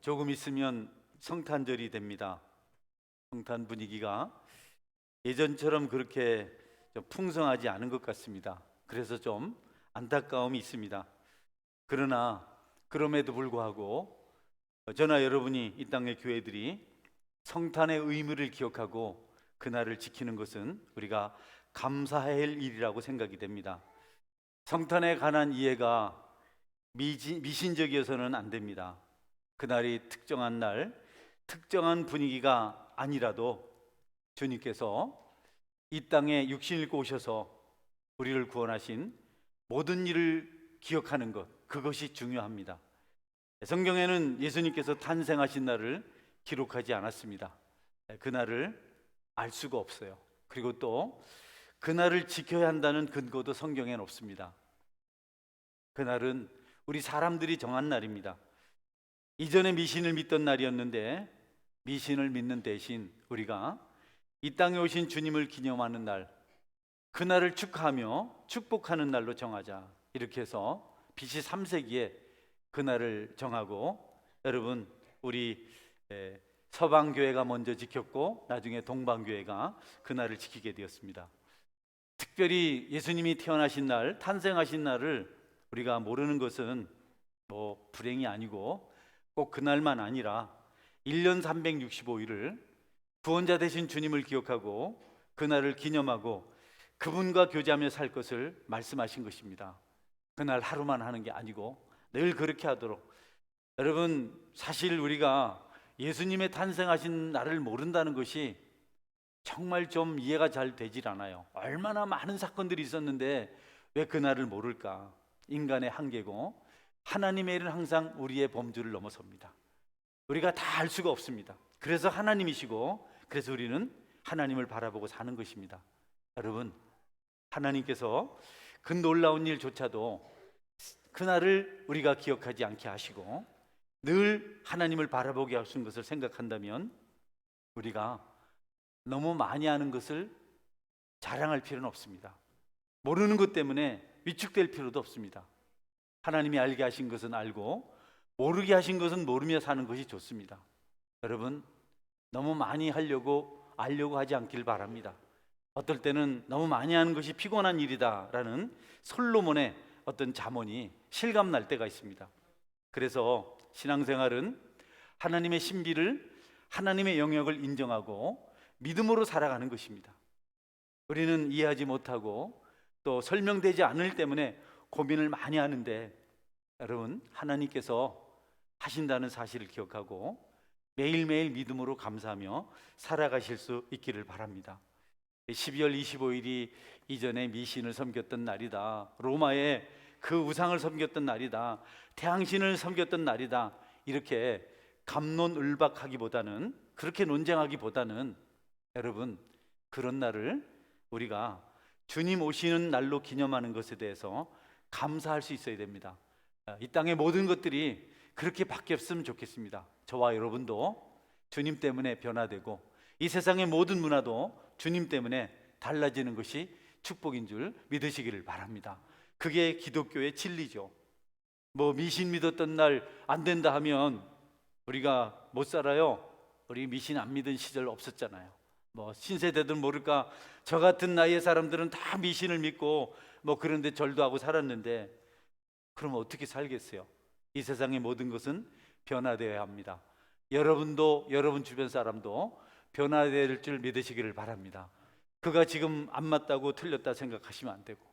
조금 있으면 성탄절이 됩니다. 성탄 분위기가 예전처럼 그렇게 좀 풍성하지 않은 것 같습니다. 그래서 좀 안타까움이 있습니다. 그러나 그럼에도 불구하고 저나 여러분이 이 땅의 교회들이 성탄의 의무를 기억하고 그날을 지키는 것은 우리가 감사해야 할 일이라고 생각이 됩니다. 성탄에 관한 이해가 미신적이어서는 안 됩니다. 그날이 특정한 날, 특정한 분위기가 아니라도 주님께서 이 땅에 육신을 입고 오셔서 우리를 구원하신 모든 일을 기억하는 것, 그것이 중요합니다. 성경에는 예수님께서 탄생하신 날을 기록하지 않았습니다. 그날을 알 수가 없어요. 그리고 또 그날을 지켜야 한다는 근거도 성경에는 없습니다. 그날은 우리 사람들이 정한 날입니다. 이전에 미신을 믿던 날이었는데 미신을 믿는 대신 우리가 이 땅에 오신 주님을 기념하는 날, 그날을 축하하며 축복하는 날로 정하자. 이렇게 해서 BC 3세기에 그날을 정하고, 여러분 우리 서방교회가 먼저 지켰고 나중에 동방교회가 그날을 지키게 되었습니다. 특별히 예수님이 태어나신 날, 탄생하신 날을 우리가 모르는 것은 불행이 아니고 꼭 그날만 아니라 1년 365일을 구원자 되신 주님을 기억하고 그날을 기념하고 그분과 교제하며 살 것을 말씀하신 것입니다. 그날 하루만 하는 게 아니고 늘 그렇게 하도록. 여러분, 사실 우리가 예수님의 탄생하신 날을 모른다는 것이 정말 좀 이해가 잘 되질 않아요. 얼마나 많은 사건들이 있었는데 왜 그날을 모를까? 인간의 한계고 하나님의 일은 항상 우리의 범주를 넘어섭니다. 우리가 다 알 수가 없습니다. 그래서 하나님이시고 그래서 우리는 하나님을 바라보고 사는 것입니다. 여러분, 하나님께서 그 놀라운 일조차도 그날을 우리가 기억하지 않게 하시고 늘 하나님을 바라보게 하신 것을 생각한다면 우리가 너무 많이 아는 것을 자랑할 필요는 없습니다. 모르는 것 때문에 위축될 필요도 없습니다. 하나님이 알게 하신 것은 알고 모르게 하신 것은 모르며 사는 것이 좋습니다. 여러분, 너무 많이 알려고 하지 않길 바랍니다. 어떨 때는 너무 많이 하는 것이 피곤한 일이다라는 솔로몬의 어떤 잠언이 실감날 때가 있습니다. 그래서 신앙생활은 하나님의 신비를, 하나님의 영역을 인정하고 믿음으로 살아가는 것입니다. 우리는 이해하지 못하고 또 설명되지 않을 때문에 고민을 많이 하는데, 여러분, 하나님께서 하신다는 사실을 기억하고 매일매일 믿음으로 감사하며 살아가실 수 있기를 바랍니다. 12월 25일이 이전에 미신을 섬겼던 날이다, 로마의 그 우상을 섬겼던 날이다, 태양신을 섬겼던 날이다, 이렇게 갑론을박하기보다는, 그렇게 논쟁하기보다는 여러분, 그런 날을 우리가 주님 오시는 날로 기념하는 것에 대해서 감사할 수 있어야 됩니다. 이 땅의 모든 것들이 그렇게 바뀌었으면 좋겠습니다. 저와 여러분도 주님 때문에 변화되고 이 세상의 모든 문화도 주님 때문에 달라지는 것이 축복인 줄 믿으시기를 바랍니다. 그게 기독교의 진리죠. 미신 믿었던 날 안 된다 하면 우리가 못 살아요. 우리 미신 안 믿은 시절 없었잖아요. 신세대들 모를까, 저 같은 나이의 사람들은 다 미신을 믿고 그런데 절도 하고 살았는데, 그럼 어떻게 살겠어요? 이 세상의 모든 것은 변화되어야 합니다. 여러분도, 여러분 주변 사람도 변화될 줄 믿으시기를 바랍니다. 그가 지금 안 맞다고 틀렸다 생각하시면 안 되고,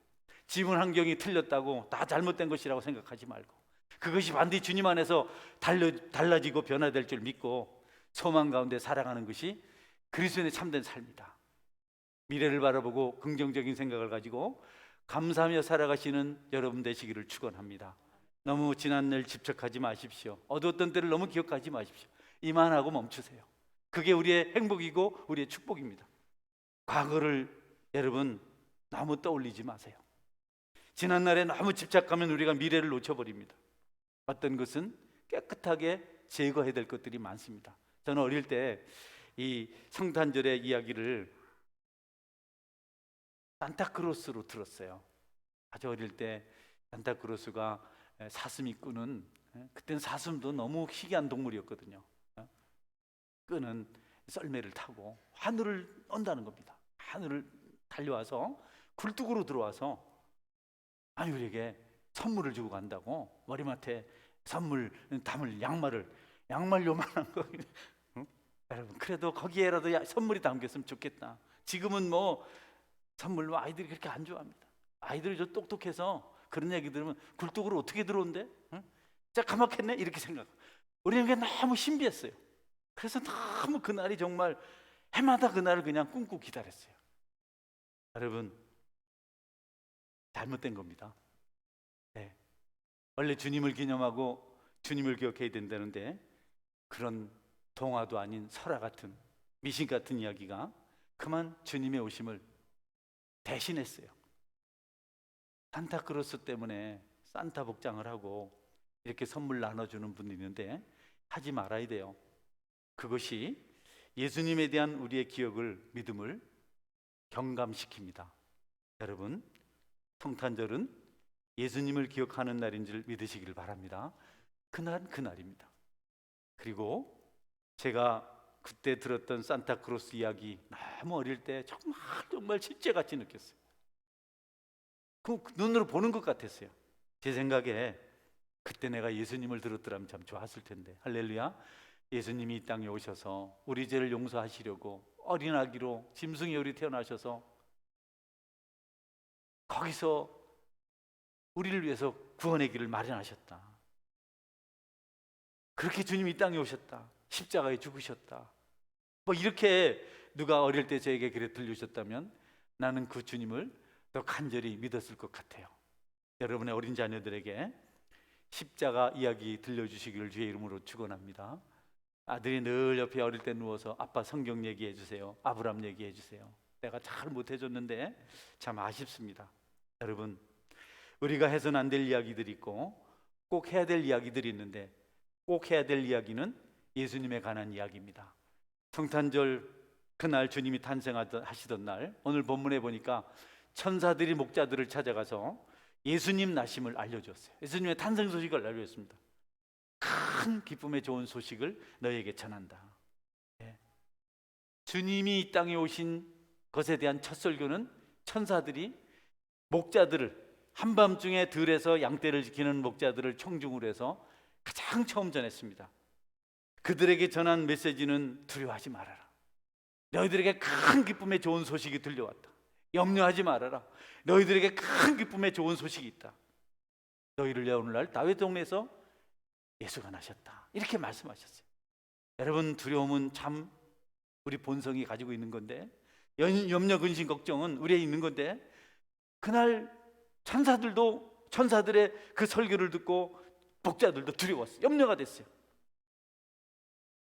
지문 환경이 틀렸다고 다 잘못된 것이라고 생각하지 말고, 그것이 반드시 주님 안에서 달라지고 변화될 줄 믿고 소망 가운데 살아가는 것이 그리스도인의 참된 삶이다. 미래를 바라보고 긍정적인 생각을 가지고 감사하며 살아가시는 여러분 되시기를 축원합니다. 너무 지난 날 집착하지 마십시오. 어두웠던 때를 너무 기억하지 마십시오. 이만하고 멈추세요. 그게 우리의 행복이고 우리의 축복입니다. 과거를 여러분 너무 떠올리지 마세요. 지난 날에 너무 집착하면 우리가 미래를 놓쳐버립니다. 어떤 것은 깨끗하게 제거해야 될 것들이 많습니다. 저는 어릴 때 이 성탄절의 이야기를 산타크로스로 들었어요. 아주 어릴 때 산타크로스가 사슴이 꾸는 그때는 사슴도 너무 희귀한 동물이었거든요. 끄는 썰매를 타고 하늘을 언다는 겁니다. 하늘을 달려와서 굴뚝으로 들어와서 아니 우리에게 선물을 주고 간다고 머리맡에 선물 담을 양말 요만한 거 응? 여러분 그래도 거기에라도 선물이 담겼으면 좋겠다. 지금은 뭐 선물로 아이들이 그렇게 안 좋아합니다. 아이들이 저 똑똑해서 그런 얘기 들으면 굴뚝으로 어떻게 들어온대? 응? 진짜 까맣겠네? 이렇게 생각. 우리는 그게 너무 신비했어요. 그래서 너무 그날이 정말 해마다 그날을 그냥 꿈꾸고 기다렸어요. 여러분 잘못된 겁니다. 네. 원래 주님을 기념하고 주님을 기억해야 된다는데 그런 동화도 아닌 설화 같은 미신 같은 이야기가 그만 주님의 오심을 대신했어요. 산타크로스 때문에 산타 복장을 하고 이렇게 선물 나눠주는 분이 있는데 하지 말아야 돼요. 그것이 예수님에 대한 우리의 기억을, 믿음을 경감시킵니다. 여러분 성탄절은 예수님을 기억하는 날인 줄 믿으시길 바랍니다. 그날은 그날입니다. 그리고 제가 그때 들었던 산타크로스 이야기 너무 어릴 때 정말 실제같이 느꼈어요. 그 눈으로 보는 것 같았어요. 제 생각에 그때 내가 예수님을 들었더라면 참 좋았을 텐데. 할렐루야. 예수님이 이 땅에 오셔서 우리 죄를 용서하시려고 어린 아기로 짐승의 요리 태어나셔서 거기서 우리를 위해서 구원의 길을 마련하셨다. 그렇게 주님이 이 땅에 오셨다. 십자가에 죽으셨다. 뭐 이렇게 누가 어릴 때 저에게 그래 들려주셨다면 나는 그 주님을 더 간절히 믿었을 것 같아요. 여러분의 어린 자녀들에게 십자가 이야기 들려주시기를 주의 이름으로 축원합니다. 아들이 늘 옆에 어릴 때 누워서 아빠 성경 얘기해 주세요. 아브람 얘기해 주세요. 내가 잘 못해줬는데 참 아쉽습니다. 여러분 우리가 해서는 안 될 이야기들이 있고 꼭 해야 될 이야기들이 있는데 꼭 해야 될 이야기는 예수님에 관한 이야기입니다. 성탄절 그날 주님이 탄생하시던 날 오늘 본문에 보니까 천사들이 목자들을 찾아가서 예수님 나심을 알려줬어요. 예수님의 탄생 소식을 알려줬습니다. 큰 기쁨의 좋은 소식을 너희에게 전한다. 네. 주님이 이 땅에 오신 것에 대한 첫 설교는 천사들이 목자들을 한밤중에 들에서 양떼를 지키는 목자들을 청중으로 해서 가장 처음 전했습니다. 그들에게 전한 메시지는 두려워하지 말아라. 너희들에게 큰 기쁨의 좋은 소식이 들려왔다. 염려하지 말아라. 너희들에게 큰 기쁨의 좋은 소식이 있다. 너희를 위해 오늘날 다윗 동네에서 예수가 나셨다. 이렇게 말씀하셨어요. 여러분 두려움은 참 우리 본성이 가지고 있는 건데 염려, 근심, 걱정은 우리에 있는 건데 그날 천사들의 그 설교를 듣고 목자들도 두려웠어요. 염려가 됐어요.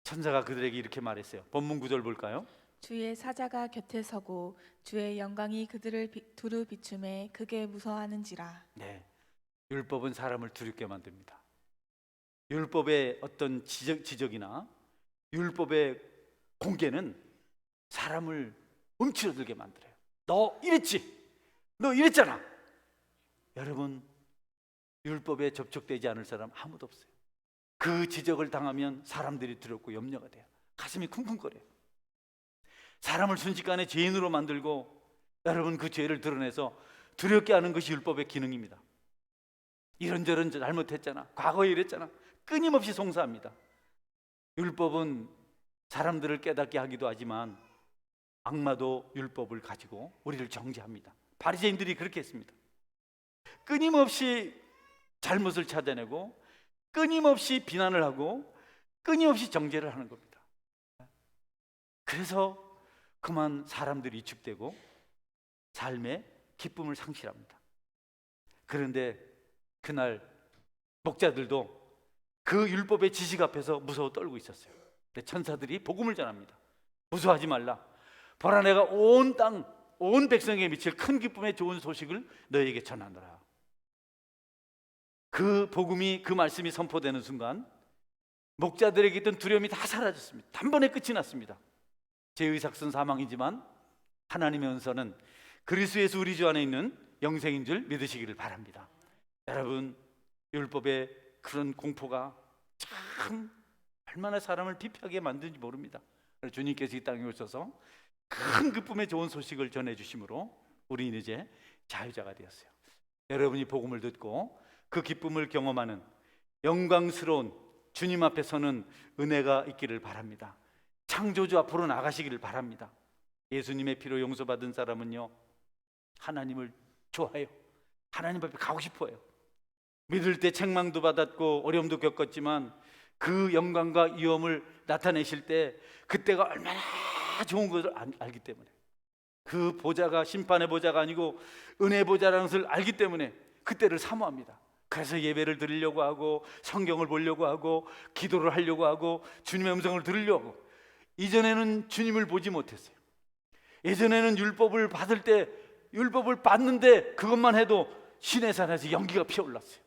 천사가 그들에게 이렇게 말했어요. 본문 구절 볼까요? 주의 사자가 곁에 서고 주의 영광이 그들을 두루 비춤에 크게 무서워하는지라. 네, 율법은 사람을 두렵게 만듭니다. 율법의 어떤 지적이나 율법의 공개는 사람을 움츠러들게 만들어요. 너 이랬지? 너 이랬잖아. 여러분 율법에 접촉되지 않을 사람 아무도 없어요. 그 지적을 당하면 사람들이 두렵고 염려가 돼요. 가슴이 쿵쿵거려요. 사람을 순식간에 죄인으로 만들고 여러분 그 죄를 드러내서 두렵게 하는 것이 율법의 기능입니다. 이런저런 잘못했잖아. 과거에 이랬잖아. 끊임없이 송사합니다. 율법은 사람들을 깨닫게 하기도 하지만 악마도 율법을 가지고 우리를 정죄합니다. 바리새인들이 그렇게 했습니다. 끊임없이 잘못을 찾아내고 끊임없이 비난을 하고 끊임없이 정죄를 하는 겁니다. 그래서 그만 사람들이 위축되고 삶의 기쁨을 상실합니다. 그런데 그날 목자들도 그 율법의 지식 앞에서 무서워 떨고 있었어요. 근데 천사들이 복음을 전합니다. 무서워하지 말라. 보라 내가 온 땅, 온 백성에게 미칠 큰 기쁨의 좋은 소식을 너희에게 전하노라. 그 복음이, 그 말씀이 선포되는 순간 목자들에게 있던 두려움이 다 사라졌습니다. 단번에 끝이 났습니다. 제의삭선 사망이지만 하나님의 은사는 그리스도 예수 우리 주 안에 있는 영생인 줄 믿으시기를 바랍니다. 여러분 율법의 그런 공포가 참 얼마나 사람을 피폐하게 만드는지 모릅니다. 그래서 주님께서 이 땅에 오셔서 큰 기쁨의 좋은 소식을 전해주심으로 우리는 이제 자유자가 되었어요. 여러분이 복음을 듣고 그 기쁨을 경험하는 영광스러운 주님 앞에 서는 은혜가 있기를 바랍니다. 창조주 앞으로 나가시기를 바랍니다. 예수님의 피로 용서받은 사람은요, 하나님을 좋아해요. 하나님 앞에 가고 싶어요. 믿을 때 책망도 받았고 어려움도 겪었지만 그 영광과 위엄을 나타내실 때 그때가 얼마나 좋은 것을 알기 때문에, 그 보좌가 심판의 보좌가 아니고 은혜의 보좌라는 것을 알기 때문에 그때를 사모합니다. 그래서 예배를 드리려고 하고 성경을 보려고 하고 기도를 하려고 하고 주님의 음성을 들으려고 하고. 이전에는 주님을 보지 못했어요. 예전에는 율법을 받을 때, 율법을 받는데 그것만 해도 신의 산에서 연기가 피어올랐어요.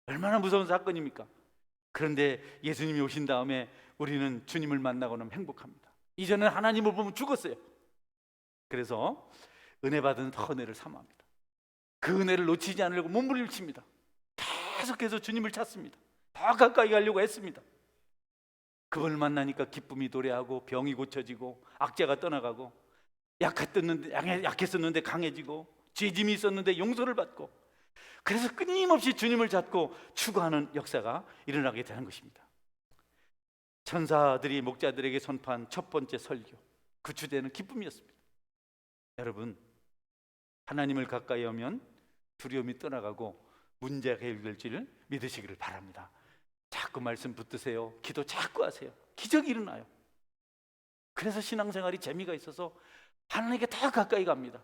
얼마나 무서운 사건입니까? 그런데 예수님이 오신 다음에 우리는 주님을 만나고 나면 행복합니다. 이전에는 하나님을 보면 죽었어요. 그래서 은혜 받은 은혜를 사모합니다. 그 은혜를 놓치지 않으려고 몸부림칩니다. 계속해서 주님을 찾습니다. 더 가까이 가려고 했습니다. 그걸 만나니까 기쁨이 도래하고 병이 고쳐지고 악재가 떠나가고 약했었는데 강해지고 죄짐이 있었는데 용서를 받고, 그래서 끊임없이 주님을 찾고 추구하는 역사가 일어나게 되는 것입니다. 천사들이 목자들에게 선포한 첫 번째 설교, 그 주제는 기쁨이었습니다. 여러분, 하나님을 가까이 하면 두려움이 떠나가고 문제가 해결될 줄 믿으시기를 바랍니다. 자꾸 말씀 붙드세요. 기도 자꾸 하세요. 기적이 일어나요. 그래서 신앙생활이 재미가 있어서 하나님께 더 가까이 갑니다.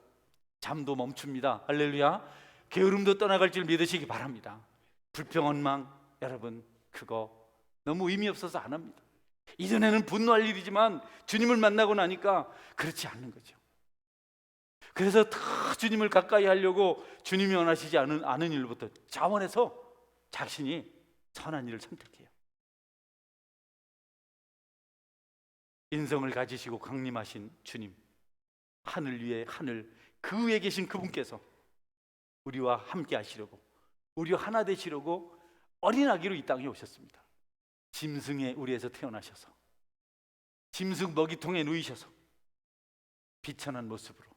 잠도 멈춥니다. 할렐루야. 게으름도 떠나갈 줄 믿으시기 바랍니다. 불평, 원망, 여러분 그거 너무 의미 없어서 안 합니다. 이전에는 분노할 일이지만 주님을 만나고 나니까 그렇지 않는 거죠. 그래서 더 주님을 가까이 하려고 주님이 원하시지 않은 일부터 자원해서 자신이 선한 일을 선택해요. 인성을 가지시고 강림하신 주님, 하늘 위에 하늘 그 위에 계신 그분께서 우리와 함께 하시려고, 우리와 하나 되시려고 어린아기로 이 땅에 오셨습니다. 짐승의 우리에서 태어나셔서 짐승 먹이통에 누이셔서 비천한 모습으로,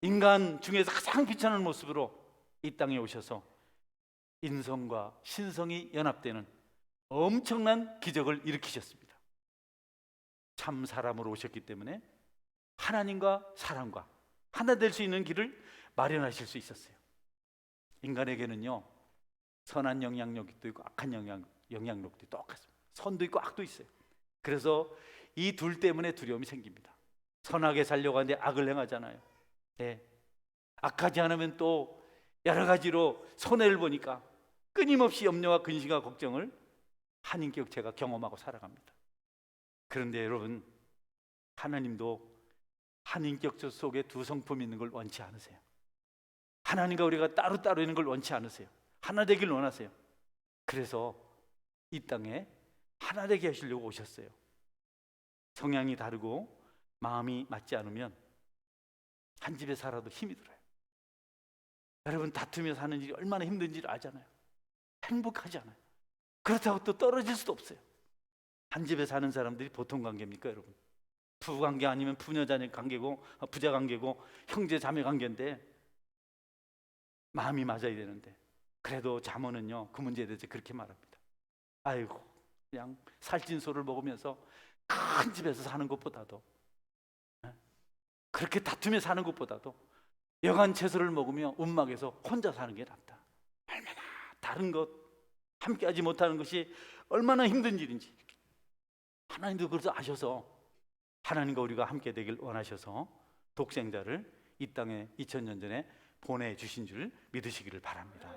인간 중에서 가장 비천한 모습으로 이 땅에 오셔서 인성과 신성이 연합되는 엄청난 기적을 일으키셨습니다. 참 사람으로 오셨기 때문에 하나님과 사람과 하나 될 수 있는 길을 마련하실 수 있었어요. 인간에게는요, 선한 영향력도 있고 악한 영향력도 똑같습니다. 선도 있고 악도 있어요. 그래서 이 둘 때문에 두려움이 생깁니다. 선하게 살려고 하는데 악을 행하잖아요. 네. 악하지 않으면 또 여러 가지로 손해를 보니까 끊임없이 염려와 근심과 걱정을 한인격 제가 경험하고 살아갑니다. 그런데 여러분, 하나님도 한인격 속에 두 성품이 있는 걸 원치 않으세요. 하나님과 우리가 따로따로 있는 걸 원치 않으세요. 하나 되길 원하세요. 그래서 이 땅에 하나 되게 하시려고 오셨어요. 성향이 다르고 마음이 맞지 않으면 한 집에 살아도 힘이 들어요. 여러분, 다투며 사는 일이 얼마나 힘든지를 알잖아요. 행복하지 않아요. 그렇다고 또 떨어질 수도 없어요. 한 집에 사는 사람들이 보통 관계입니까, 여러분? 부부 관계 아니면 부녀자녀 관계고, 부자 관계고, 형제 자매 관계인데 마음이 맞아야 되는데, 그래도 잠언은요 그 문제에 대해서 그렇게 말합니다. 아이고, 그냥 살찐 소를 먹으면서 큰 집에서 사는 것보다도, 그렇게 다투며 사는 것보다도 여간 채소를 먹으며 움막에서 혼자 사는 게 낫다. 얼마나 다른 것, 함께하지 못하는 것이 얼마나 힘든 일인지 하나님도 그래서 아셔서 하나님과 우리가 함께 되길 원하셔서 독생자를 이 땅에 2000년 전에 보내주신 줄 믿으시기를 바랍니다.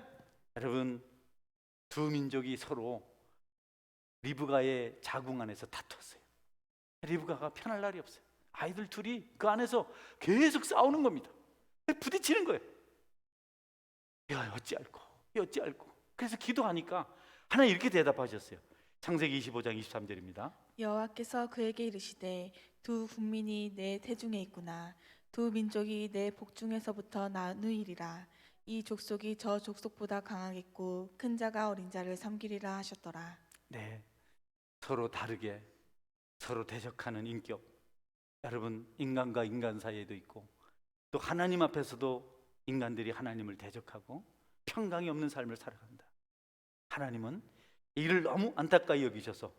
여러분, 두 민족이 서로 리브가의 자궁 안에서 다투었어요. 리브가가 편할 날이 없어요. 아이들 둘이 그 안에서 계속 싸우는 겁니다. 부딪히는 거예요. 야, 어찌할꼬. 그래서 기도하니까 하나님 이렇게 대답하셨어요. 창세기 25장 23절입니다. 여호와께서 그에게 이르시되 두 국민이 내 태중에 있구나. 두 민족이 내 복중에서부터 나누이리라. 이 족속이 저 족속보다 강하겠고 큰 자가 어린 자를 섬기리라 하셨더라. 네, 서로 다르게 서로 대적하는 인격. 여러분, 인간과 인간 사이에도 있고 또 하나님 앞에서도 인간들이 하나님을 대적하고 평강이 없는 삶을 살아간다. 하나님은 이를 너무 안타까이 여기셔서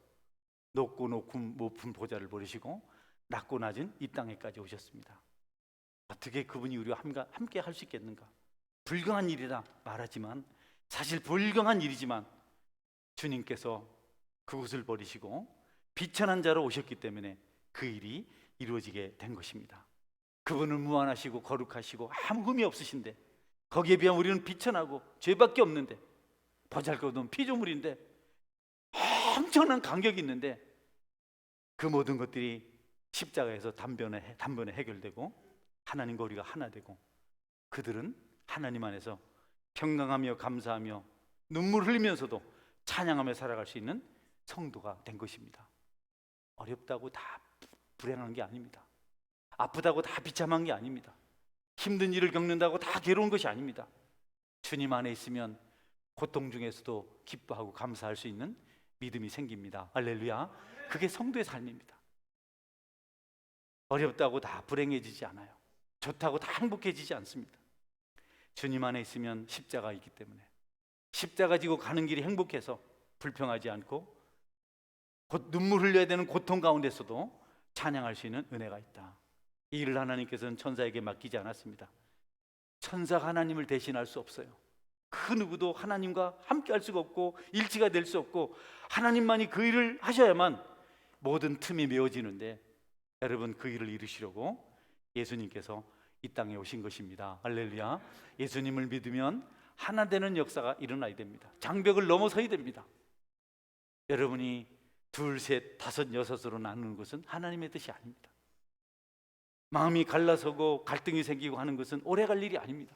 높고 높은 보좌를 버리시고 낮고 낮은 이 땅에까지 오셨습니다. 어떻게 그분이 우리와 함께 할 수 있겠는가? 불경한 일이라 말하지만 사실 불경한 일이지만 주님께서 그곳을 버리시고 비천한 자로 오셨기 때문에 그 일이 이루어지게 된 것입니다. 그분은 무한하시고 거룩하시고 아무 흠이 없으신데 거기에 비하면 우리는 비천하고 죄밖에 없는데 보잘것없는 피조물인데 엄청난 간격이 있는데 그 모든 것들이 십자가에서 단번에 해결되고 하나님과 우리가 하나 되고 그들은 하나님 안에서 평강하며 감사하며 눈물 흘리면서도 찬양하며 살아갈 수 있는 성도가 된 것입니다. 어렵다고 다 불행한 게 아닙니다. 아프다고 다 비참한 게 아닙니다. 힘든 일을 겪는다고 다 괴로운 것이 아닙니다. 주님 안에 있으면 고통 중에서도 기뻐하고 감사할 수 있는 믿음이 생깁니다. 할렐루야. 그게 성도의 삶입니다. 어렵다고 다 불행해지지 않아요. 좋다고 다 행복해지지 않습니다. 주님 안에 있으면 십자가 있기 때문에 십자가 지고 가는 길이 행복해서 불평하지 않고 곧 눈물 흘려야 되는 고통 가운데서도 찬양할 수 있는 은혜가 있다. 이 일을 하나님께서는 천사에게 맡기지 않았습니다. 천사가 하나님을 대신할 수 없어요. 그 누구도 하나님과 함께 할 수가 없고 일치가 될 수 없고 하나님만이 그 일을 하셔야만 모든 틈이 메워지는데 여러분 그 일을 이루시려고 예수님께서 이 땅에 오신 것입니다. 할렐루야. 예수님을 믿으면 하나 되는 역사가 일어나야 됩니다. 장벽을 넘어서야 됩니다. 여러분이 둘, 셋, 다섯, 여섯으로 나누는 것은 하나님의 뜻이 아닙니다. 마음이 갈라서고 갈등이 생기고 하는 것은 오래 갈 일이 아닙니다.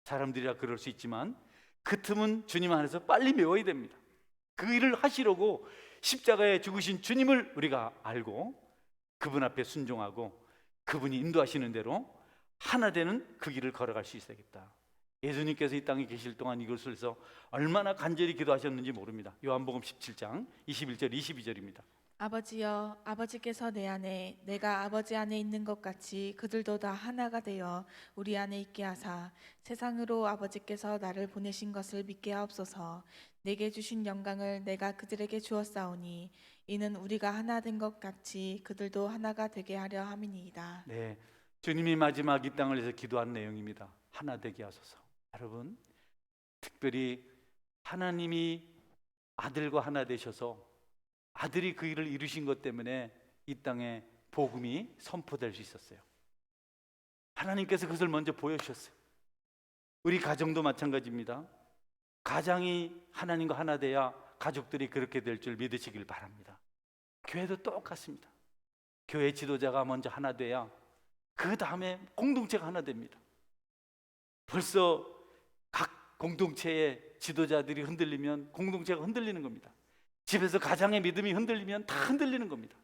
사람들이라 그럴 수 있지만 그 틈은 주님 안에서 빨리 메워야 됩니다. 그 일을 하시려고 십자가에 죽으신 주님을 우리가 알고 그분 앞에 순종하고 그분이 인도하시는 대로 하나 되는 그 길을 걸어갈 수 있어야겠다. 예수님께서 이 땅에 계실 동안 이것을서 얼마나 간절히 기도하셨는지 모릅니다. 요한복음 17장 21절 22절입니다. 아버지여, 아버지께서 내 안에 내가 아버지 안에 있는 것 같이 그들도 다 하나가 되어 우리 안에 있게 하사 세상으로 아버지께서 나를 보내신 것을 믿게 하옵소서. 내게 주신 영광을 내가 그들에게 주었사오니 이는 우리가 하나 된 것 같이 그들도 하나가 되게 하려 함이니이다. 네, 주님이 마지막 이 땅을 위해서 기도한 내용입니다. 하나 되게 하소서. 여러분, 특별히 하나님이 아들과 하나 되셔서 아들이 그 일을 이루신 것 때문에 이 땅에 복음이 선포될 수 있었어요. 하나님께서 그것을 먼저 보여주셨어요. 우리 가정도 마찬가지입니다. 가장이 하나님과 하나 돼야 가족들이 그렇게 될 줄 믿으시길 바랍니다. 교회도 똑같습니다. 교회 지도자가 먼저 하나 돼야 그 다음에 공동체가 하나 됩니다. 벌써 각 공동체의 지도자들이 흔들리면 공동체가 흔들리는 겁니다. 집에서 가장의 믿음이 흔들리면 다 흔들리는 겁니다.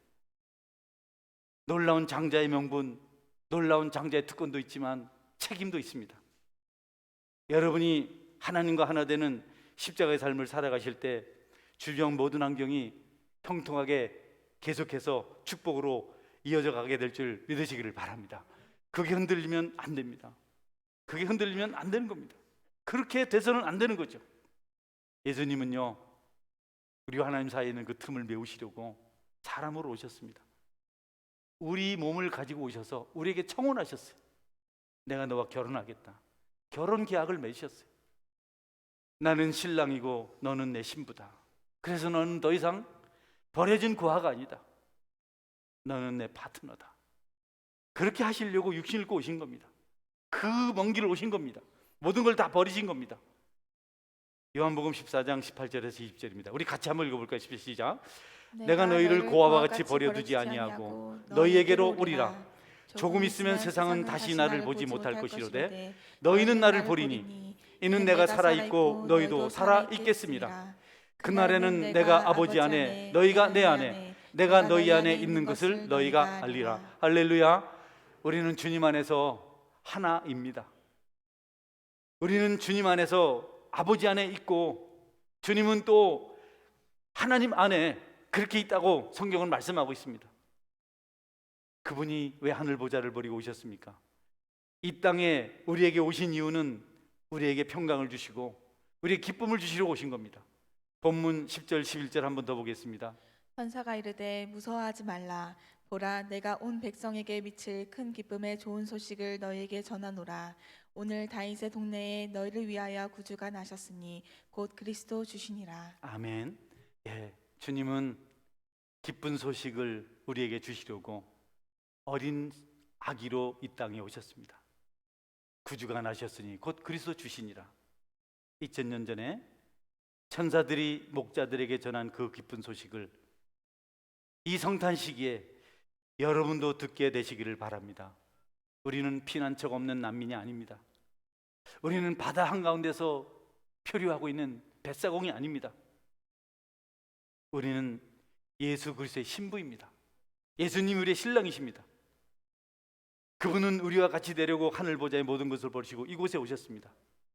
놀라운 장자의 명분, 놀라운 장자의 특권도 있지만 책임도 있습니다. 여러분이 하나님과 하나 되는 십자가의 삶을 살아가실 때 주변 모든 환경이 평통하게 계속해서 축복으로 이어져 가게 될 줄 믿으시기를 바랍니다. 그게 흔들리면 안 됩니다. 그게 흔들리면 안 되는 겁니다. 그렇게 돼서는 안 되는 거죠. 예수님은요, 우리와 하나님 사이에 있는 그 틈을 메우시려고 사람으로 오셨습니다. 우리 몸을 가지고 오셔서 우리에게 청혼하셨어요. 내가 너와 결혼하겠다. 결혼 계약을 맺으셨어요. 나는 신랑이고 너는 내 신부다. 그래서 너는 더 이상 버려진 고아가 아니다. 너는 내 파트너다. 그렇게 하시려고 육신을 입고 오신 겁니다. 그 먼 길을 오신 겁니다. 모든 걸 다 버리신 겁니다. 요한복음 14장 18절에서 20절입니다. 우리 같이 한번 읽어볼까요? 시작. 내가 너희를 고아와 같이 버려두지 아니하고 너희에게로 오리라. 조금 있으면 세상은 다시 나를 보지 못할 것이로되 너희는 나를 보리니 이는 내가 살아있고 너희도 살아있겠습니다. 그날에는 내가 아버지 안에 너희가 내 안에 내가 너희 안에 있는 것을 너희가 알리라. 할렐루야. 우리는 주님 안에서 하나입니다. 우리는 주님 안에서 아버지 안에 있고 주님은 또 하나님 안에 그렇게 있다고 성경은 말씀하고 있습니다. 그분이 왜 하늘 보좌를 버리고 오셨습니까? 이 땅에 우리에게 오신 이유는 우리에게 평강을 주시고 우리에게 기쁨을 주시러 오신 겁니다. 본문 10절 11절 한 번 더 보겠습니다. 천사가 이르되 무서워하지 말라. 보라, 내가 온 백성에게 미칠 큰 기쁨의 좋은 소식을 너희에게 전하노라. 오늘 다윗의 동네에 너희를 위하여 구주가 나셨으니 곧 그리스도 주시니라. 아멘. 예, 주님은 기쁜 소식을 우리에게 주시려고 어린 아기로 이 땅에 오셨습니다. 구주가 나셨으니 곧 그리스도 주시니라. 2000년 전에 천사들이 목자들에게 전한 그 기쁜 소식을 이 성탄 시기에 여러분도 듣게 되시기를 바랍니다. 우리는 피난처가 없는 난민이 아닙니다. 우리는 바다 한가운데서 표류하고 있는 뱃사공이 아닙니다. 우리는 예수 그리스도의 신부입니다. 예수님이 우리의 신랑이십니다. 그분은 우리와 같이 되려고 하늘 보좌의 모든 것을 버리시고 이곳에 오셨습니다.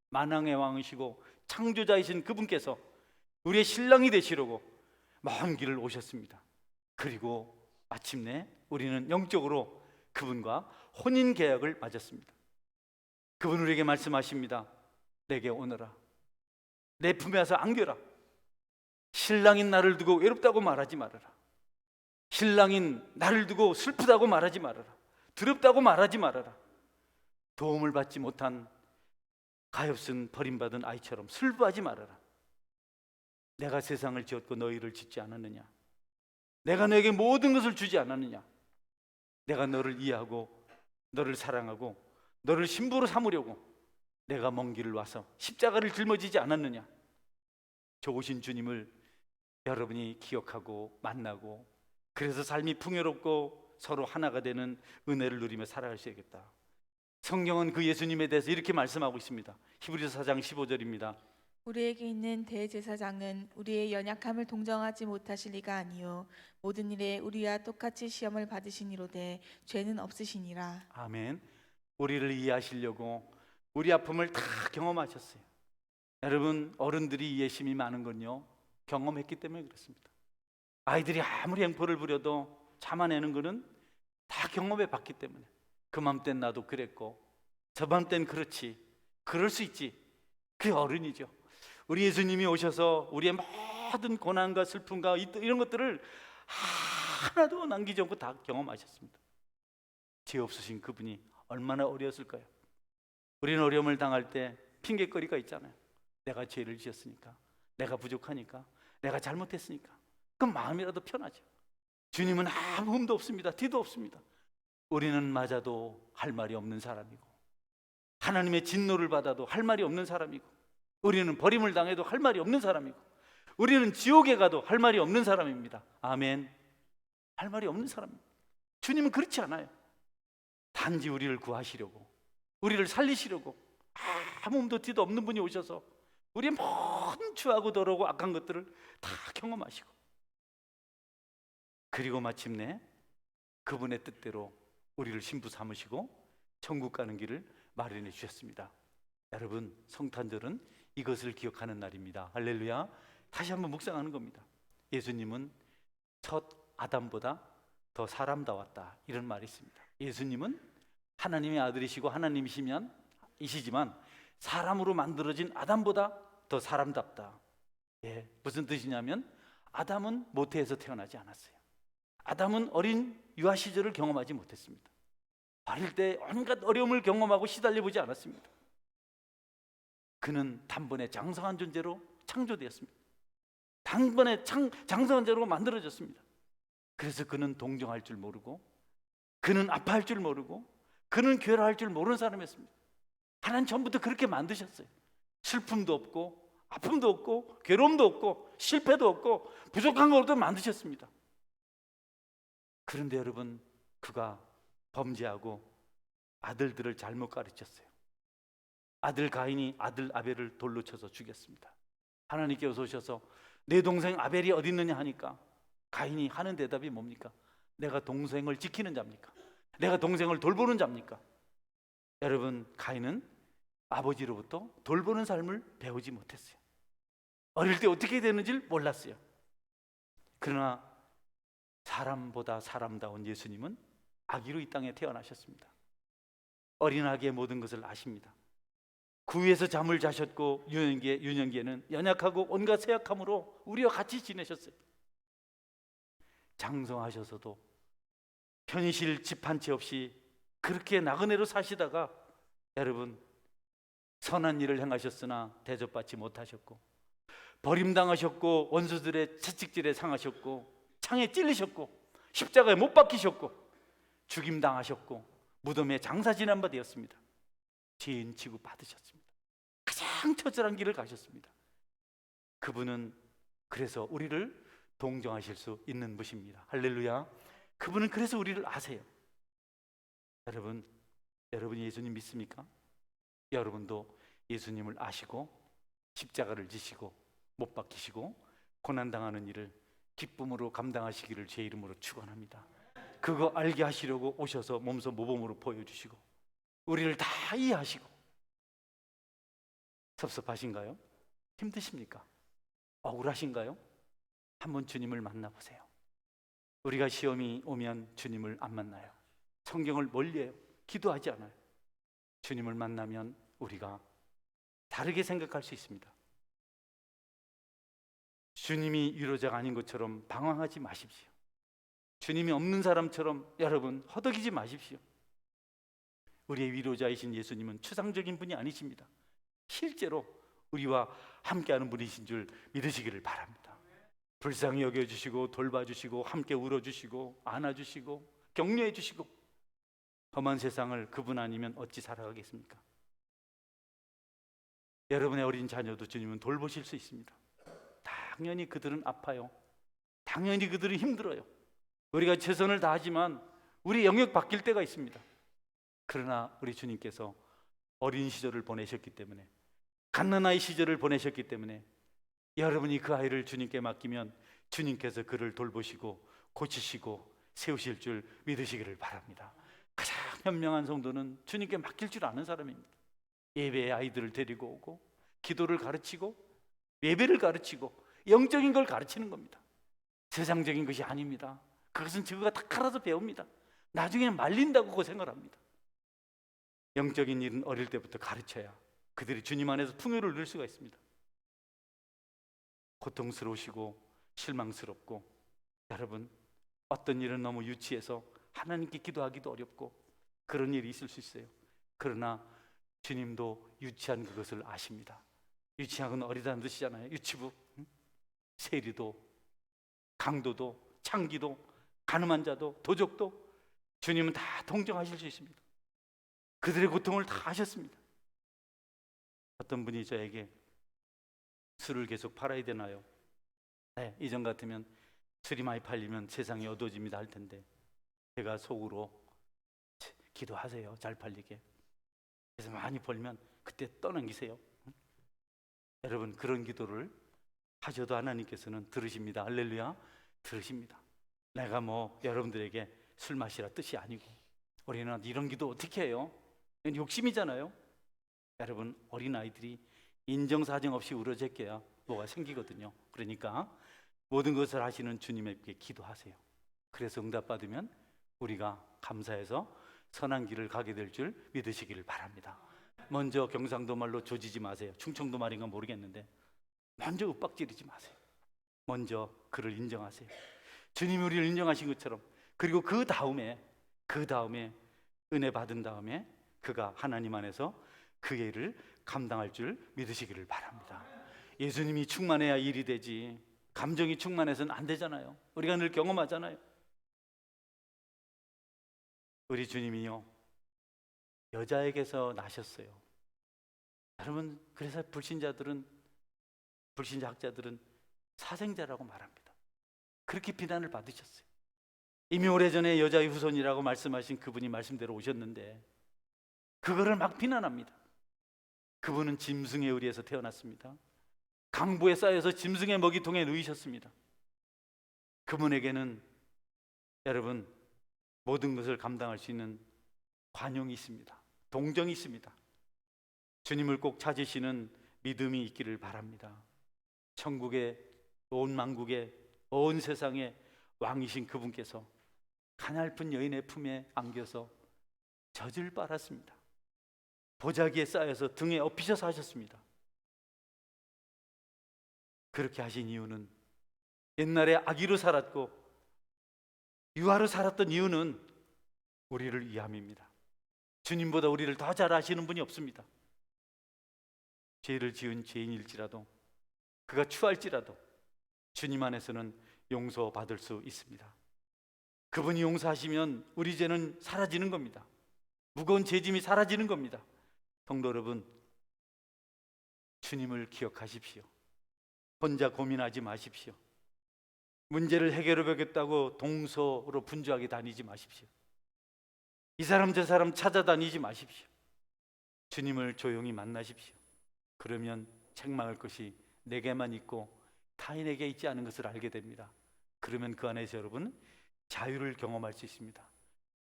만왕의 왕이시고 창조자이신 그분께서 우리의 신랑이 되시려고 먼 길을 오셨습니다. 그리고 마침내 우리는 영적으로 그분과 혼인 계약을 맺었습니다. 그분 우리에게 말씀하십니다. 내게 오너라. 내 품에 와서 안겨라. 신랑인 나를 두고 외롭다고 말하지 말아라. 신랑인 나를 두고 슬프다고 말하지 말아라. 두렵다고 말하지 말아라. 도움을 받지 못한 가엾은 버림받은 아이처럼 슬퍼하지 말아라. 내가 세상을 지었고 너희를 짓지 않았느냐? 내가 너에게 모든 것을 주지 않았느냐? 내가 너를 이해하고 너를 사랑하고 너를 신부로 삼으려고 내가 먼 길을 와서 십자가를 짊어지지 않았느냐? 좋으신 주님을 여러분이 기억하고 만나고 그래서 삶이 풍요롭고 서로 하나가 되는 은혜를 누리며 살아가셔야겠다. 성경은 그 예수님에 대해서 이렇게 말씀하고 있습니다. 히브리서 4장 15절입니다. 우리에게 있는 대제사장은 우리의 연약함을 동정하지 못하실 리가 아니요 모든 일에 우리와 똑같이 시험을 받으시니로되 죄는 없으시니라. 아멘. 우리를 이해하시려고 우리 아픔을 다 경험하셨어요. 여러분, 어른들이 이해심이 많은 건요 경험했기 때문에 그렇습니다. 아이들이 아무리 앵포를 부려도 참아내는 거는 다 경험해 봤기 때문에 그 맘땐 나도 그랬고 저 맘땐 그렇지, 그럴 수 있지. 그게 어른이죠. 우리 예수님이 오셔서 우리의 모든 고난과 슬픔과 이런 것들을 하나도 남기지 않고 다 경험하셨습니다. 죄 없으신 그분이 얼마나 어려웠을까요? 우리는 어려움을 당할 때 핑계거리가 있잖아요. 내가 죄를 지었으니까, 내가 부족하니까, 내가 잘못했으니까. 그럼 마음이라도 편하죠. 주님은 아무 흠도 없습니다. 뒤도 없습니다. 우리는 맞아도 할 말이 없는 사람이고 하나님의 진노를 받아도 할 말이 없는 사람이고 우리는 버림을 당해도 할 말이 없는 사람이고 우리는 지옥에 가도 할 말이 없는 사람입니다. 아멘. 할 말이 없는 사람입니다. 주님은 그렇지 않아요. 단지 우리를 구하시려고 우리를 살리시려고 아무 흠도 뒤도 없는 분이 오셔서 우리의 모든 추하고 더러고 악한 것들을 다 경험하시고 그리고 마침내 그분의 뜻대로 우리를 신부 삼으시고 천국 가는 길을 마련해 주셨습니다. 여러분, 성탄절은 이것을 기억하는 날입니다. 할렐루야. 다시 한번 묵상하는 겁니다. 예수님은 첫 아담보다 더 사람다웠다, 이런 말이 있습니다. 예수님은 하나님의 아들이시고 하나님이시지만 사람으로 만들어진 아담보다 더 사람답다. 예, 무슨 뜻이냐면 아담은 모태에서 태어나지 않았어요. 아담은 어린 유아 시절을 경험하지 못했습니다. 어릴 때 온갖 어려움을 경험하고 시달려 보지 않았습니다. 그는 단번에 장성한 존재로 창조되었습니다. 단번에 장성한 존재로 만들어졌습니다. 그래서 그는 동정할 줄 모르고 그는 아파할 줄 모르고 그는 괴로워할 줄 모르는 사람이었습니다. 하나님 전부터 그렇게 만드셨어요. 슬픔도 없고 아픔도 없고 괴로움도 없고 실패도 없고 부족한 것도 만드셨습니다. 그런데 여러분, 그가 범죄하고 아들들을 잘못 가르쳤어요. 아들 가인이 아들 아벨을 돌로 쳐서 죽였습니다. 하나님께서 오셔서 내 동생 아벨이 어디 있느냐 하니까 가인이 하는 대답이 뭡니까? 내가 동생을 지키는 자입니까? 내가 동생을 돌보는 자입니까? 여러분, 가인은 아버지로부터 돌보는 삶을 배우지 못했어요. 어릴 때 어떻게 되는지 몰랐어요. 그러나 사람보다 사람다운 예수님은 아기로 이 땅에 태어나셨습니다. 어린 아기의 모든 것을 아십니다. 구유에서 잠을 자셨고 유년기에는 연약하고 온갖 쇠약함으로 우리와 같이 지내셨어요. 장성하셔서도 편의실 집 한 채 없이 그렇게 나그네로 사시다가 여러분 선한 일을 행하셨으나 대접받지 못하셨고 버림당하셨고 원수들의 채찍질에 상하셨고 창에 찔리셨고 십자가에 못 박히셨고 죽임당하셨고 무덤에 장사 지난 바 되었습니다. 죄인 취급 받으셨습니다. 가장 처절한 길을 가셨습니다. 그분은 그래서 우리를 동정하실 수 있는 분입니다. 할렐루야. 그분은 그래서 우리를 아세요. 여러분이 예수님 믿습니까? 여러분도 예수님을 아시고 십자가를 지시고 못 박히시고 고난당하는 일을 기쁨으로 감당하시기를 제 이름으로 축원합니다. 그거 알게 하시려고 오셔서 몸소 모범으로 보여주시고 우리를 다 이해하시고. 섭섭하신가요? 힘드십니까? 억울하신가요? 한번 주님을 만나보세요. 우리가 시험이 오면 주님을 안 만나요. 성경을 멀리해요. 기도하지 않아요. 주님을 만나면 우리가 다르게 생각할 수 있습니다. 주님이 위로자가 아닌 것처럼 방황하지 마십시오. 주님이 없는 사람처럼 여러분 허덕이지 마십시오. 우리의 위로자이신 예수님은 추상적인 분이 아니십니다. 실제로 우리와 함께하는 분이신 줄 믿으시기를 바랍니다. 불쌍히 여겨주시고 돌봐주시고 함께 울어주시고 안아주시고 격려해주시고 험한 세상을 그분 아니면 어찌 살아가겠습니까? 여러분의 어린 자녀도 주님은 돌보실 수 있습니다. 당연히 그들은 아파요. 당연히 그들은 힘들어요. 우리가 최선을 다하지만 우리 영역 바뀔 때가 있습니다. 그러나 우리 주님께서 어린 시절을 보내셨기 때문에 갓난아이 시절을 보내셨기 때문에 여러분이 그 아이를 주님께 맡기면 주님께서 그를 돌보시고 고치시고 세우실 줄 믿으시기를 바랍니다. 가장 현명한 성도는 주님께 맡길 줄 아는 사람입니다. 예배에 아이들을 데리고 오고 기도를 가르치고 예배를 가르치고 영적인 걸 가르치는 겁니다. 세상적인 것이 아닙니다. 그것은 저가 다 갈아서 배웁니다. 나중에는 말린다고 고생을 합니다. 영적인 일은 어릴 때부터 가르쳐야 그들이 주님 안에서 풍요를 누릴 수가 있습니다. 고통스러우시고 실망스럽고 여러분 어떤 일은 너무 유치해서 하나님께 기도하기도 어렵고 그런 일이 있을 수 있어요. 그러나 주님도 유치한 그것을 아십니다. 유치한 건 어리다는 뜻이잖아요. 유치부, 세리도 강도도 창기도 가늠한 자도 도적도 주님은 다 동정하실 수 있습니다. 그들의 고통을 다 아셨습니다. 어떤 분이 저에게 술을 계속 팔아야 되나요? 네, 이전 같으면 술이 많이 팔리면 세상이 어두워집니다 할 텐데 제가 속으로 기도하세요. 잘 팔리게. 그래서 많이 벌면 그때 떠넘기세요. 여러분 그런 기도를 하셔도 하나님께서는 들으십니다. 할렐루야. 들으십니다. 내가 뭐 여러분들에게 술 마시라 뜻이 아니고 우리는 이런 기도 어떻게 해요? 이건 욕심이잖아요. 여러분 어린아이들이 인정사정 없이 울어제껴야 뭐가 생기거든요. 그러니까 모든 것을 하시는 주님에게 기도하세요. 그래서 응답받으면 우리가 감사해서 선한 길을 가게 될 줄 믿으시기를 바랍니다. 먼저 경상도 말로 조지지 마세요. 충청도 말인가 모르겠는데 먼저 윽박지르지 마세요. 먼저 그를 인정하세요. 주님이 우리를 인정하신 것처럼. 그리고 그 다음에 은혜 받은 다음에 그가 하나님 안에서 그 일을 감당할 줄 믿으시기를 바랍니다. 예수님이 충만해야 일이 되지 감정이 충만해서는 안 되잖아요. 우리가 늘 경험하잖아요. 우리 주님이요 여자에게서 나셨어요. 여러분 그래서 불신자 학자들은 사생자라고 말합니다. 그렇게 비난을 받으셨어요. 이미 오래전에 여자의 후손이라고 말씀하신 그분이 말씀대로 오셨는데 그거를 막 비난합니다. 그분은 짐승의 의리에서 태어났습니다. 강부에 쌓여서 짐승의 먹이통에 누이셨습니다. 그분에게는 여러분 모든 것을 감당할 수 있는 관용이 있습니다. 동정이 있습니다. 주님을 꼭 찾으시는 믿음이 있기를 바랍니다. 천국의 온 만국의 온 세상의 왕이신 그분께서 가냘픈 여인의 품에 안겨서 젖을 빨았습니다. 보자기에 쌓여서 등에 업히셔서 하셨습니다. 그렇게 하신 이유는 옛날에 아기로 살았고 유아로 살았던 이유는 우리를 위함입니다. 주님보다 우리를 더 잘 아시는 분이 없습니다. 죄를 지은 죄인일지라도 그가 추할지라도 주님 안에서는 용서받을 수 있습니다. 그분이 용서하시면 우리 죄는 사라지는 겁니다. 무거운 죄짐이 사라지는 겁니다. 성도 여러분, 주님을 기억하십시오. 혼자 고민하지 마십시오. 문제를 해결해 보겠다고 동서로 분주하게 다니지 마십시오. 이 사람 저 사람 찾아다니지 마십시오. 주님을 조용히 만나십시오. 그러면 책망할 것이 내게만 있고 타인에게 있지 않은 것을 알게 됩니다. 그러면 그 안에서 여러분 자유를 경험할 수 있습니다.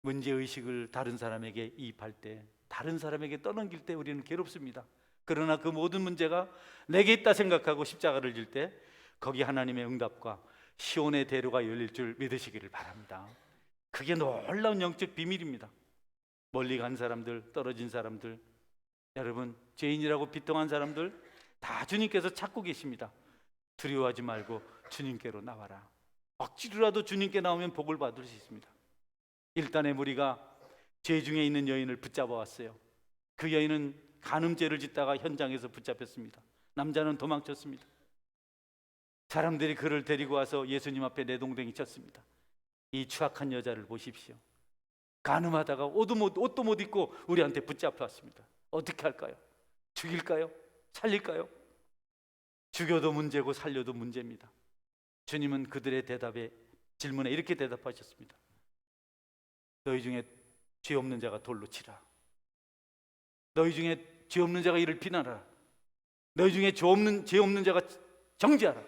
문제의식을 다른 사람에게 이입할 때, 다른 사람에게 떠넘길 때 우리는 괴롭습니다. 그러나 그 모든 문제가 내게 있다 생각하고 십자가를 질 때 거기 하나님의 응답과 시온의 대로가 열릴 줄 믿으시기를 바랍니다. 그게 놀라운 영적 비밀입니다. 멀리 간 사람들, 떨어진 사람들, 여러분 죄인이라고 비통한 사람들 다 주님께서 찾고 계십니다. 두려워하지 말고 주님께로 나와라. 억지로라도 주님께 나오면 복을 받을 수 있습니다. 일단의 무리가 죄 중에 있는 여인을 붙잡아 왔어요. 그 여인은 간음죄를 짓다가 현장에서 붙잡혔습니다. 남자는 도망쳤습니다. 사람들이 그를 데리고 와서 예수님 앞에 내동댕이 쳤습니다. 이 추악한 여자를 보십시오. 간음하다가 옷도 못 입고 우리한테 붙잡혔습니다. 어떻게 할까요? 죽일까요? 살릴까요? 죽여도 문제고 살려도 문제입니다. 주님은 그들의 질문에 이렇게 대답하셨습니다. 너희 중에 죄 없는 자가 돌로 치라. 너희 중에 죄 없는 자가 이를 비난하라. 너희 중에 죄 없는 자가 정죄하라.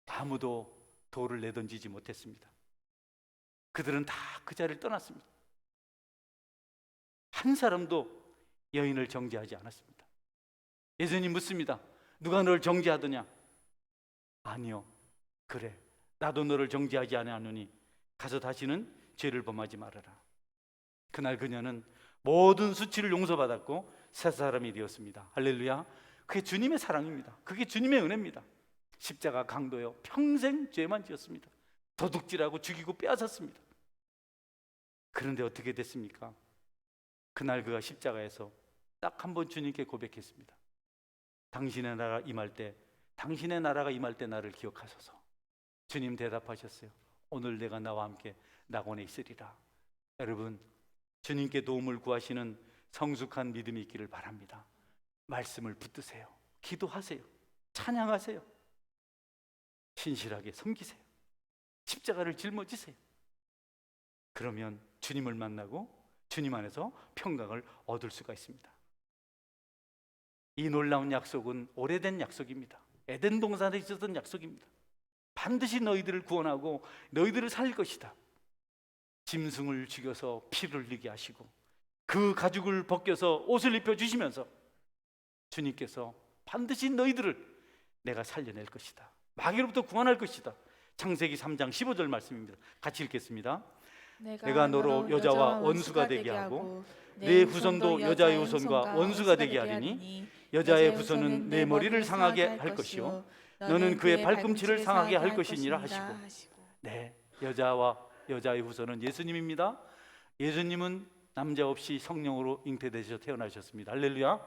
아무도 돌을 내던지지 못했습니다. 그들은 다 그 자리를 떠났습니다. 한 사람도 여인을 정죄하지 않았습니다. 예수님 묻습니다. 누가 너를 정죄하더냐? 아니요. 그래, 나도 너를 정죄하지 아니하노니 가서 다시는 죄를 범하지 말아라. 그날 그녀는 모든 수치를 용서받았고 새 사람이 되었습니다. 할렐루야. 그게 주님의 사랑입니다. 그게 주님의 은혜입니다. 십자가 강도요, 평생 죄만 지었습니다. 도둑질하고 죽이고 빼앗았습니다. 그런데 어떻게 됐습니까? 그날 그가 십자가에서 딱 한 번 주님께 고백했습니다. 당신의 나라가 임할 때 나를 기억하소서. 주님 대답하셨어요. 오늘 내가 나와 함께 낙원에 있으리라. 여러분, 주님께 도움을 구하시는 성숙한 믿음이 있기를 바랍니다. 말씀을 붙드세요. 기도하세요. 찬양하세요. 신실하게 섬기세요. 십자가를 짊어지세요. 그러면 주님을 만나고 주님 안에서 평강을 얻을 수가 있습니다. 이 놀라운 약속은 오래된 약속입니다. 에덴 동산에 있었던 약속입니다. 반드시 너희들을 구원하고 너희들을 살릴 것이다. 짐승을 죽여서 피를 흘리게 하시고 그 가죽을 벗겨서 옷을 입혀주시면서 주님께서 반드시 너희들을 내가 살려낼 것이다. 마귀로부터 구원할 것이다. 창세기 3장 15절 말씀입니다. 같이 읽겠습니다. 내가 너로 여자와 원수가 되게 하고 내 후손도 여자의 후손과 원수가 되게 하리니 여자의 후손은 내 머리를 상하게 할 것이요 너는 그의 발꿈치를 상하게 할 것이니라 하시고. 네, 여자의 후손은 예수님입니다. 예수님은 남자 없이 성령으로 잉태되셔 태어나셨습니다. 할렐루야.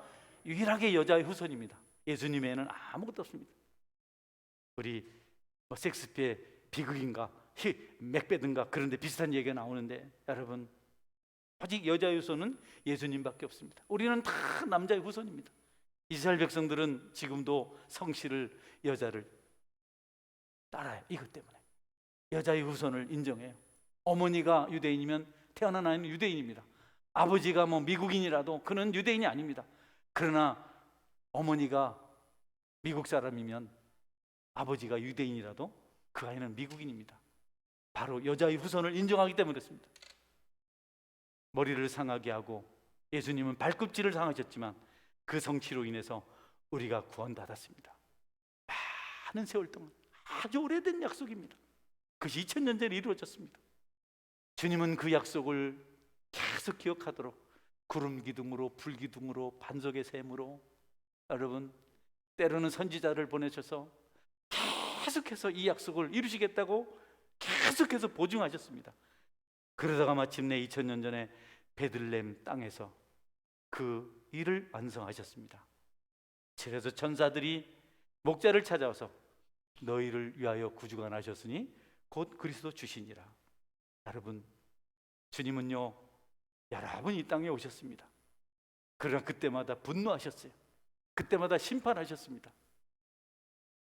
유일하게 여자의 후손입니다. 예수님에는 아무것도 없습니다. 우리 섹스피어의 비극인가 맥베든가 그런데 비슷한 얘기가 나오는데 여러분, 오직 여자의 후손은 예수님밖에 없습니다. 우리는 다 남자의 후손입니다. 이스라엘 백성들은 지금도 성씨를 여자를 따라요. 이것 때문에 여자의 후손을 인정해요. 어머니가 유대인이면 태어난 아이는 유대인입니다. 아버지가 미국인이라도 그는 유대인이 아닙니다. 그러나 어머니가 미국 사람이면 아버지가 유대인이라도 그 아이는 미국인입니다. 바로 여자의 후손을 인정하기 때문에 그렇습니다. 머리를 상하게 하고 예수님은 발급지를 당하셨지만 그 성취로 인해서 우리가 구원받았습니다. 많은 세월 동안 아주 오래된 약속입니다. 그것이 2000년 전에 이루어졌습니다. 주님은 그 약속을 계속 기억하도록 구름 기둥으로, 불 기둥으로, 반석의 샘으로, 여러분 때로는 선지자를 보내셔서 계속해서 이 약속을 이루시겠다고 계속해서 보증하셨습니다. 그러다가 마침내 2000년 전에 베들레헴 땅에서 그 일을 완성하셨습니다. 그래서 천사들이 목자를 찾아와서 너희를 위하여 구주가 나셨으니 곧 그리스도 주시니라. 여러분, 주님은요 여러 번 이 땅에 오셨습니다. 그러나 그때마다 분노하셨어요. 그때마다 심판하셨습니다.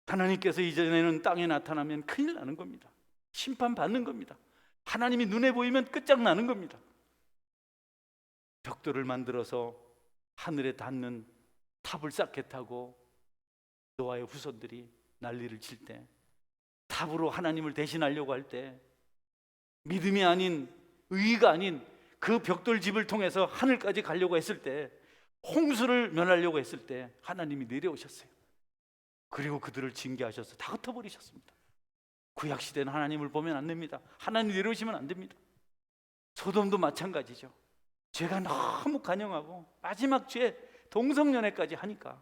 하나님께서 이전에는 땅에 나타나면 큰일 나는 겁니다. 심판받는 겁니다. 하나님이 눈에 보이면 끝장나는 겁니다. 벽돌을 만들어서 하늘에 닿는 탑을 쌓게 타고 노아의 후손들이 난리를 칠 때, 탑으로 하나님을 대신하려고 할 때, 믿음이 아닌, 의의가 아닌 그 벽돌집을 통해서 하늘까지 가려고 했을 때, 홍수를 면하려고 했을 때 하나님이 내려오셨어요. 그리고 그들을 징계하셔서 다 흩어버리셨습니다. 구약시대는 하나님을 보면 안 됩니다. 하나님 내려오시면 안 됩니다. 소돔도 마찬가지죠. 죄가 너무 간영하고 마지막 죄 동성연애까지 하니까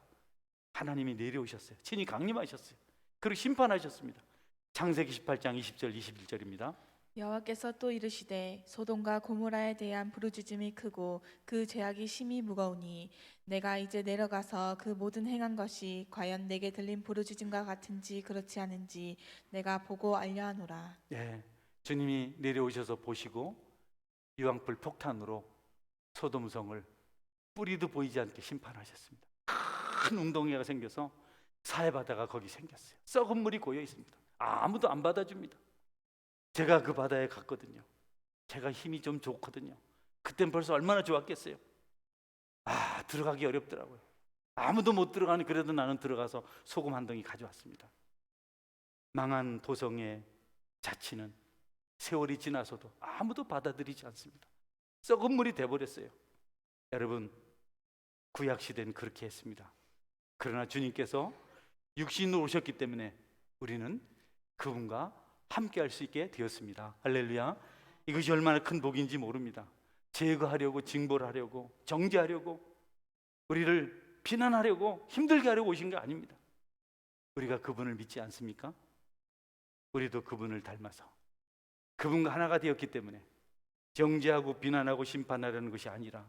하나님이 내려오셨어요. 친히 강림하셨어요. 그리고 심판하셨습니다. 창세기 18장 20절 21절입니다. 여호와께서 또 이르시되 소돔과 고모라에 대한 부르짖음이 크고 그 죄악이 심히 무거우니 내가 이제 내려가서 그 모든 행한 것이 과연 내게 들린 부르짖음과 같은지 그렇지 않은지 내가 보고 알려하노라. 예, 주님이 내려오셔서 보시고 유황불 폭탄으로 소돔성을 뿌리도 보이지 않게 심판하셨습니다. 큰 웅덩이가 생겨서 사해바다가 거기 생겼어요. 썩은 물이 고여 있습니다. 아무도 안 받아줍니다. 제가 그 바다에 갔거든요. 제가 힘이 좀 좋거든요. 그땐 벌써 얼마나 좋았겠어요. 들어가기 어렵더라고요. 아무도 못 들어가니 그래도 나는 들어가서 소금 한 덩이 가져왔습니다. 망한 도성의 자치는 세월이 지나서도 아무도 받아들이지 않습니다. 썩은 물이 돼버렸어요. 여러분, 구약시대는 그렇게 했습니다. 그러나 주님께서 육신으로 오셨기 때문에 우리는 그분과 함께 할 수 있게 되었습니다. 할렐루야. 이것이 얼마나 큰 복인지 모릅니다. 제거하려고, 징벌 하려고, 정죄하려고, 우리를 비난하려고, 힘들게 하려고 오신 게 아닙니다. 우리가 그분을 믿지 않습니까? 우리도 그분을 닮아서 그분과 하나가 되었기 때문에 정죄하고 비난하고 심판하려는 것이 아니라,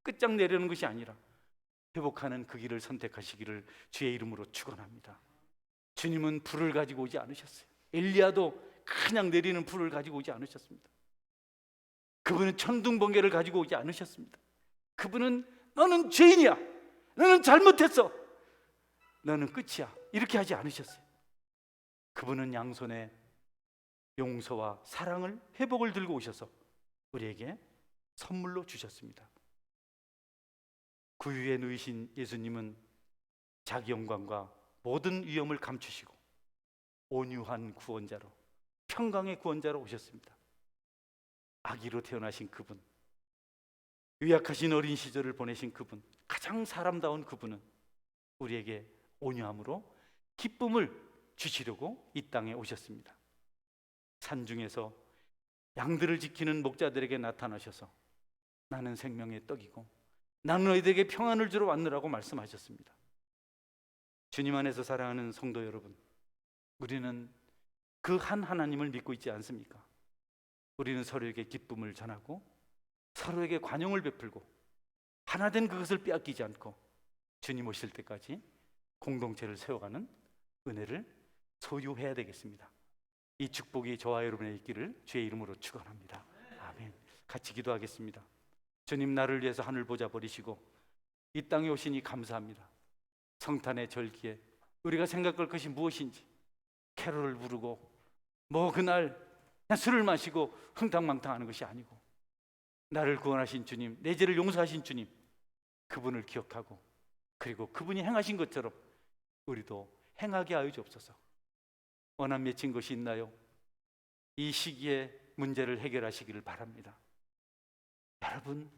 끝장내려는 것이 아니라 회복하는 그 길을 선택하시기를 주의 이름으로 축원합니다. 주님은 불을 가지고 오지 않으셨어요. 엘리야도 그냥 내리는 불을 가지고 오지 않으셨습니다. 그분은 천둥번개를 가지고 오지 않으셨습니다. 그분은 너는 죄인이야, 너는 잘못했어, 너는 끝이야, 이렇게 하지 않으셨어요. 그분은 양손에 용서와 사랑을, 회복을 들고 오셔서 우리에게 선물로 주셨습니다. 구유에 누이신 예수님은 자기 영광과 모든 위엄을 감추시고 온유한 구원자로, 평강의 구원자로 오셨습니다. 아기로 태어나신 그분, 유약하신 어린 시절을 보내신 그분, 가장 사람다운 그분은 우리에게 온유함으로 기쁨을 주시려고 이 땅에 오셨습니다. 산중에서 양들을 지키는 목자들에게 나타나셔서 나는 생명의 떡이고 나는 너희들에게 평안을 주러 왔느라고 말씀하셨습니다. 주님 안에서 사랑하는 성도 여러분, 우리는 그 한 하나님을 믿고 있지 않습니까? 우리는 서로에게 기쁨을 전하고 서로에게 관용을 베풀고 하나된 그것을 빼앗기지 않고 주님 오실 때까지 공동체를 세워가는 은혜를 소유해야 되겠습니다. 이 축복이 저와 여러분의 있기를 주의 이름으로 축원합니다. 아멘. 같이 기도하겠습니다. 주님, 나를 위해서 하늘 보좌 버리시고 이 땅에 오시니 감사합니다. 성탄의 절기에 우리가 생각할 것이 무엇인지, 캐롤을 부르고 그날 그냥 술을 마시고 흥탕망탕하는 것이 아니고 나를 구원하신 주님, 내 죄를 용서하신 주님, 그분을 기억하고 그리고 그분이 행하신 것처럼 우리도 행하게 하여 주옵소서. 원한 맺힌 것이 있나요? 이 시기에 문제를 해결하시기를 바랍니다. 여러분,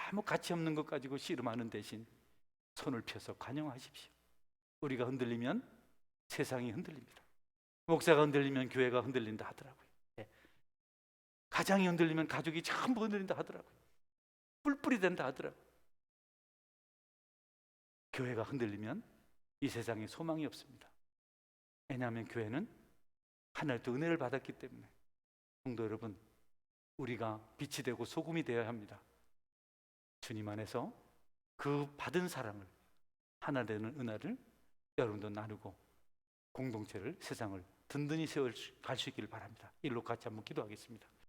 아무 가치 없는 것 가지고 씨름하는 대신 손을 펴서 관용하십시오. 우리가 흔들리면 세상이 흔들립니다. 목사가 흔들리면 교회가 흔들린다 하더라고요. 예. 가장이 흔들리면 가족이 전부 흔들린다 하더라고요. 뿔뿔이 된다 하더라고요. 교회가 흔들리면 이 세상에 소망이 없습니다. 왜냐하면 교회는 하나님의 은혜를 받았기 때문에. 성도 여러분, 우리가 빛이 되고 소금이 되어야 합니다. 주님 안에서 그 받은 사랑을, 하나 되는 은혜를 여러분도 나누고 공동체를, 세상을 든든히 세워갈 수 있기를 바랍니다. 일로 같이 한번 기도하겠습니다.